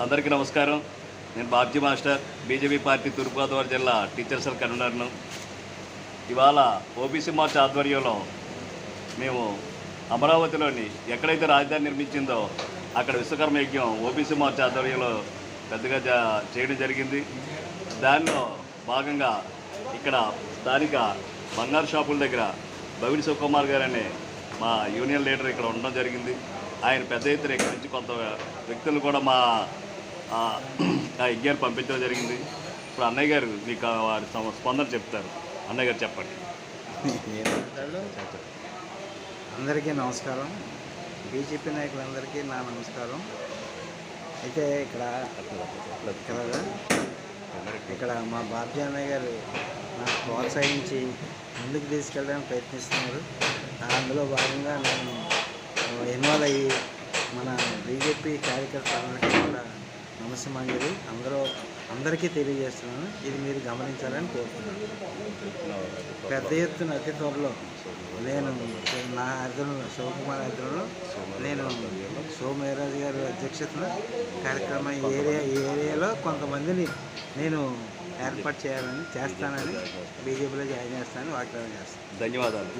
అందరికీ నమస్కారం. నేను బాబ్జీ మాస్టర్, బీజేపీ పార్టీ తూర్పుగోదావరి జిల్లా టీచర్స్ కన్వీనర్ను. ఇవాళ ఓబీసీ మార్చ్ ఆధ్వర్యంలో మేము అమరావతిలోని ఎక్కడైతే రాజధాని నిర్మించిందో అక్కడ విశ్వకర్మ యజ్ఞం ఓబీసీ మార్చ్ ఆధ్వర్యంలో పెద్దగా చేయడం జరిగింది. దానిలో భాగంగా ఇక్కడ స్థానిక బంగారు షాపుల దగ్గర బవిడి శివకుమార్ గారు అనే మా యూనియన్ లీడర్ ఇక్కడ ఉండడం జరిగింది. ఆయన పెద్ద ఎత్తున ఇక్కడి నుంచి కొంత వ్యక్తులు కూడా మా యజ్ఞాన్ని పంపించడం జరిగింది. ఇప్పుడు అన్నయ్య గారు మీకు వారి స్పందన చెప్తారు. అన్నయ్య గారు చెప్పండి. అందరికీ నమస్కారం. బీజేపీ నాయకులందరికీ నా నమస్కారం. అయితే ఇక్కడ మా బాబ్జీ అన్నయ్య గారు నాకు ప్రోత్సహించి ముందుకు తీసుకెళ్ళడానికి ప్రయత్నిస్తున్నారు. అందులో భాగంగా నేను ఇన్వాల్వ్ అయ్యి మన బీజేపీ కార్యకర్తలందరికీ కూడా నమస్సమాంజలి అందరికీ తెలియజేస్తున్నాను. ఇది మీరు గమనించాలని కోరుతున్నాను. పెద్ద ఎత్తున అతి త్వరలో నేను నా అర్థంలో శివకుమార్ అర్థంలో నేను సోమేరాజు గారి అధ్యక్షతన కార్యక్రమం ఈ ఏరియాలో కొంతమందిని నేను ఏర్పాటు చేస్తానని బీజేపీలో జాయిన్ చేస్తానని వాగ్దానం చేస్తాను. ధన్యవాదాలు.